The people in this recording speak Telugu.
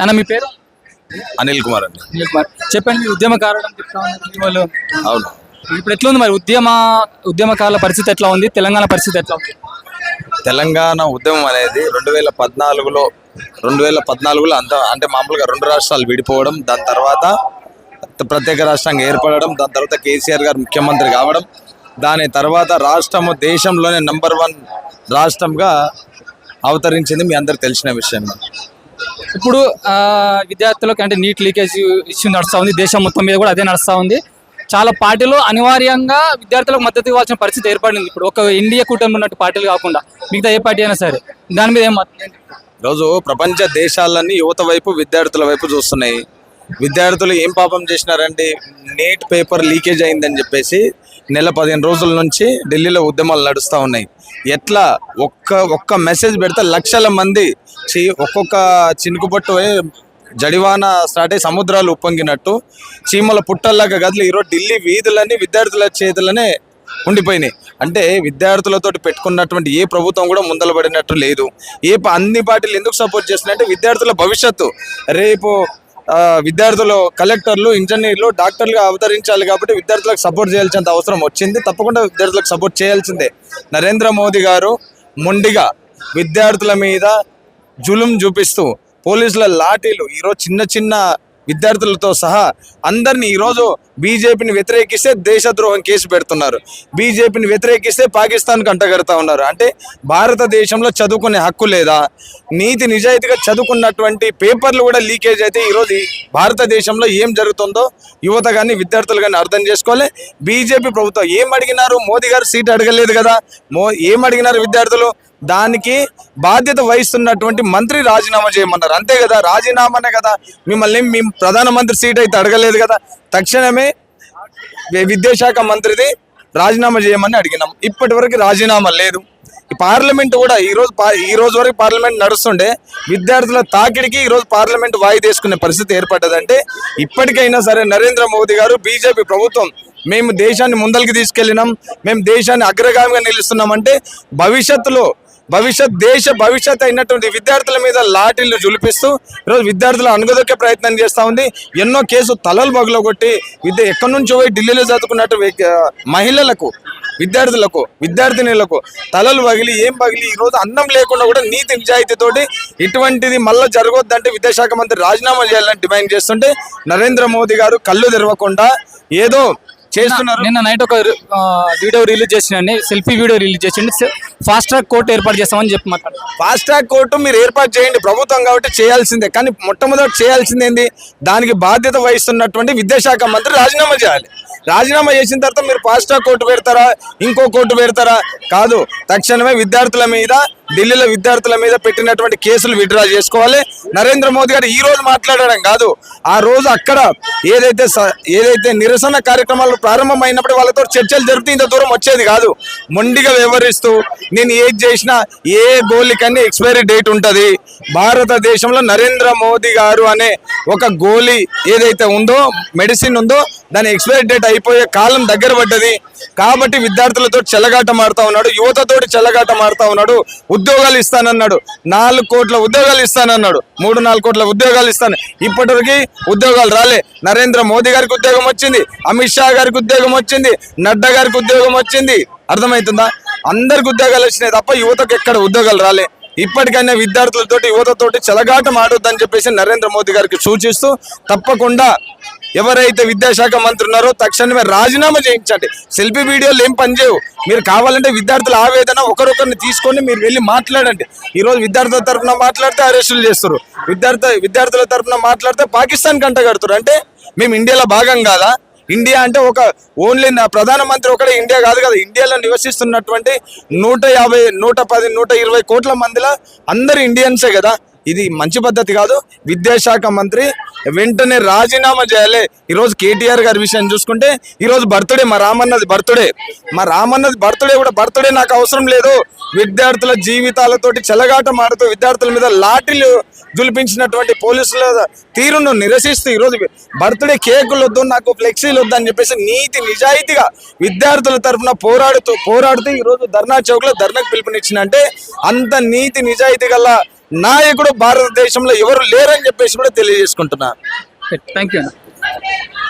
అన్న మీ పేరు? అనిల్ కుమార్ అండి. అనిల్ కుమార్. చెప్పండి, మీ ఉద్యమకారుడు అని చెప్తా ఉన్నారు వాళ్ళు. అవును, ఇప్పుడు ఎట్లా ఉంది మరి ఉద్యమకారుల పరిస్థితి ఎట్లా ఉంది, తెలంగాణ పరిస్థితి ఎట్లా ఉంది? తెలంగాణ ఉద్యమం అనేది 2014లో అంటే మామూలుగా రెండు రాష్ట్రాలు విడిపోవడం, దాని తర్వాత ప్రత్యేక రాష్ట్రంగా ఏర్పడడం, దాని తర్వాత కేసీఆర్ గారు ముఖ్యమంత్రి కావడం, దాని తర్వాత రాష్ట్రము దేశంలోనే నంబర్ 1 రాష్ట్రంగా అవతరించింది మీ అందరికి తెలిసిన విషయం. ఇప్పుడు విద్యార్థులకు అంటే నీట్ లీకేజ్ ఇష్యూ నడుస్తూ ఉంది, దేశం మొత్తం మీద కూడా అదే నడుస్తూ ఉంది. చాలా పార్టీలు అనివార్యంగా విద్యార్థులకు మద్దతు ఇవ్వాల్సిన పరిస్థితి ఏర్పడింది. ఇప్పుడు ఒక ఇండియా కూటమి ఉన్నట్టు పార్టీలు కాకుండా మిగతా ఏ పార్టీ అయినా సరే దాని మీద ఏం రోజు ప్రపంచ దేశాలన్నీ యువత వైపు విద్యార్థుల వైపు చూస్తున్నాయి. విద్యార్థులు ఏం పాపం చేసినారంటే నీట్ పేపర్ లీకేజ్ అయిందని చెప్పేసి నెల 15 రోజుల నుంచి ఢిల్లీలో ఉద్యమాలు నడుస్తూ ఉన్నాయి. ఎట్లా ఒక్క మెసేజ్ పెడితే లక్షల మంది ఒక్కొక్క చినుకుపట్టు జడివాన స్టార్ట్ అయ్యి సముద్రాలు ఉప్పొంగినట్టు చీమల పుట్టల్లాగా గదిలి ఈరోజు ఢిల్లీ వీధులన్నీ విద్యార్థుల చేతులనే ఉండిపోయినాయి. అంటే విద్యార్థులతో పెట్టుకున్నటువంటి ఏ ప్రభుత్వం కూడా ముందలబడినట్టు లేదు. అన్ని పార్టీలు ఎందుకు సపోర్ట్ చేస్తున్నాయంటే విద్యార్థుల భవిష్యత్తు, రేపు విద్యార్థులు కలెక్టర్లు, ఇంజనీర్లు, డాక్టర్లుగా అవతరించాలి కాబట్టి విద్యార్థులకు సపోర్ట్ చేయాల్సినంత అవసరం వచ్చింది. తప్పకుండా విద్యార్థులకు సపోర్ట్ చేయాల్సిందే. నరేంద్ర మోదీ గారు మొండిగా విద్యార్థుల మీద జులుం చూపిస్తూ పోలీసుల లాఠీలు ఈరోజు చిన్న విద్యార్థులతో సహా అందరినీ ఈరోజు బీజేపీని వ్యతిరేకిస్తే దేశద్రోహం కేసు పెడుతున్నారు, బీజేపీని వ్యతిరేకిస్తే పాకిస్తాన్కి అంటగడతా ఉన్నారు. అంటే భారతదేశంలో చదువుకునే హక్కు లేదా? నీతి నిజాయితీగా చదువుకున్నటువంటి పేపర్లు కూడా లీకేజ్ అయితే ఈరోజు భారతదేశంలో ఏం జరుగుతుందో యువత కానీ విద్యార్థులు కానీ అర్థం చేసుకోవాలి. బీజేపీ ప్రభుత్వం ఏం అడిగినారు? మోదీ గారు సీట్ అడగలేదు కదా. ఏం అడిగినారు విద్యార్థులు? దానికి బాధ్యత వహిస్తున్నటువంటి మంత్రి రాజీనామా చేయమన్నారు, అంతే కదా. రాజీనామానే కదా, మిమ్మల్ని మేము ప్రధానమంత్రి సీట్ అయితే అడగలేదు కదా. తక్షణమే విద్యాశాఖ మంత్రిది రాజీనామా చేయమని అడిగినాం. ఇప్పటి వరకు రాజీనామా లేదు. పార్లమెంట్ కూడా ఈ రోజు వరకు పార్లమెంట్ నడుస్తుండే విద్యార్థుల తాకిడికి ఈరోజు పార్లమెంట్ వాయిదా వేసుకునే పరిస్థితి ఏర్పడ్డదంటే ఇప్పటికైనా సరే నరేంద్ర మోదీ గారు, బీజేపీ ప్రభుత్వం మేము దేశాన్ని ముందరికి తీసుకెళ్ళినాం, మేము దేశాన్ని అగ్రగామిగా నిలుస్తున్నామంటే దేశ భవిష్యత్ అయినటువంటి విద్యార్థుల మీద లాఠీలు జులిపిస్తూ ఈరోజు విద్యార్థులు అణగదొక్కే ప్రయత్నం చేస్తూ ఉంది. ఎన్నో కేసు తలలు పగలగొట్టి ఎక్కడి నుంచో పోయి ఢిల్లీలో చదువుకున్నట్టు మహిళలకు, విద్యార్థినులకు తలలు పగిలి ఈరోజు అన్నం లేకుండా కూడా నీతి నిజాయితీతోటి ఇటువంటిది మళ్ళీ జరగొద్దంటే విద్యాశాఖ మంత్రి రాజీనామా చేయాలని డిమాండ్ చేస్తుంటే నరేంద్ర మోదీ గారు కళ్ళు తెరవకుండా ఏదో చేస్తున్నారు. నిన్న నైట్ ఒక వీడియో రిలీజ్ చేసిండి, సెల్ఫీ వీడియో రిలీజ్ చేసిండి. ఫాస్ట్ ట్రాక్ కోర్టు ఏర్పాటు చేస్తామని చెప్పి మాట్లాడు. ఫాస్ట్ ట్రాక్ కోర్టు మీరు ఏర్పాటు చేయండి, ప్రభుత్వం కాబట్టి చేయాల్సిందే. కానీ మొట్టమొదటి చేయాల్సింది ఏంది? దానికి బాధ్యత వహిస్తున్నటువంటి విద్యాశాఖ మంత్రి రాజీనామా చేయాలి. రాజీనామా చేసిన తర్వాత మీరు ఫాస్ట్ ట్రాక్ కోర్టు పెడతారా, ఇంకో కోర్టు పెడతారా? కాదు, తక్షణమే ఢిల్లీలో విద్యార్థుల మీద పెట్టినటువంటి కేసులు విత్డ్రా చేసుకోవాలి. నరేంద్ర మోదీ గారు ఈ రోజు మాట్లాడడం కాదు, ఆ రోజు అక్కడ ఏదైతే నిరసన కార్యక్రమాలు ప్రారంభమైనప్పుడు వాళ్ళతో చర్చలు జరిపితే ఇంత దూరం వచ్చేది కాదు. మొండిగా వ్యవహరిస్తూ నేను ఏది చేసినా ఏ గోళీకన్నీ ఎక్స్పైరీ డేట్ ఉంటుంది. భారతదేశంలో నరేంద్ర మోదీ గారు అనే ఒక గోళీ ఏదైతే ఉందో, మెడిసిన్ ఉందో, దాని ఎక్స్పైరీ డేట్ అయిపోయే కాలం దగ్గర పడ్డది. కాబట్టి విద్యార్థులతో చెలగాట మారుతా ఉన్నాడు, యువతతోటి చెలగాట మారుతా ఉన్నాడు. ఉద్యోగాలు ఇస్తానన్నాడు, 4 కోట్ల ఉద్యోగాలు ఇస్తానన్నాడు, 3-4 కోట్ల ఉద్యోగాలు ఇస్తాను. ఇప్పటివరకు ఉద్యోగాలు రాలే. నరేంద్ర మోదీ గారికి ఉద్యోగం వచ్చింది, అమిత్ షా గారికి ఉద్యోగం వచ్చింది, నడ్డా గారికి ఉద్యోగం వచ్చింది. అర్థమవుతుందా? అందరికి ఉద్యోగాలు వచ్చినాయి తప్ప యువతకు ఎక్కడ ఉద్యోగాలు రాలే. ఇప్పటికైనా విద్యార్థులతోటి యువతతోటి చెలగాటం ఆడొద్దని చెప్పేసి నరేంద్ర మోదీ గారికి సూచిస్తూ తప్పకుండా ఎవరైతే విద్యాశాఖ మంత్రి ఉన్నారో తక్షణమే రాజీనామా చేయించండి. సెల్ఫీ వీడియోలు ఏం పనిచేయవు. మీరు కావాలంటే విద్యార్థుల ఆవేదన ఒకరొకరిని తీసుకొని మీరు వెళ్ళి మాట్లాడండి. ఈరోజు విద్యార్థుల తరఫున మాట్లాడితే అరెస్టులు చేస్తారు, విద్యార్థుల తరఫున మాట్లాడితే పాకిస్తాన్ కంటగడుతారు. అంటే మేము ఇండియాలో భాగం కాదా? ఇండియా అంటే ఒక ఓన్లీ ప్రధానమంత్రి ఒకటే ఇండియా కాదు కదా. ఇండియాలో నివసిస్తున్నటువంటి 150, 110, 120 కోట్ల మందిలో అందరు ఇండియన్సే కదా. ఇది మంచి పద్ధతి కాదు. విద్యాశాఖ మంత్రి వెంటనే రాజీనామా చేయాలి. ఈరోజు కేటీఆర్ గారి విషయం చూసుకుంటే ఈరోజు బర్త్డే, మా రామన్నది బర్త్డే కూడా బర్త్డే నాకు అవసరం లేదు. విద్యార్థుల జీవితాలతోటి చెలగాట మారుతూ విద్యార్థుల మీద లాఠీలు జులిపించినటువంటి పోలీసుల తీరును నిరసిస్తూ ఈరోజు బర్త్డే కేకులు వద్దు, నాకు ఫ్లెక్సీలు వద్దు అని చెప్పేసి నీతి నిజాయితీగా విద్యార్థుల తరఫున పోరాడుతూ ఈరోజు ధర్నా చౌక్లో ధర్నాకు పిలుపునిచ్చిన అంటే అంత నీతి నిజాయితీ గల నాయకుడు భారతదేశంలో ఎవరు లేరని చెప్పేసి కూడా తెలియజేసుకుంటున్నా. థ్యాంక్ యూ అన్న.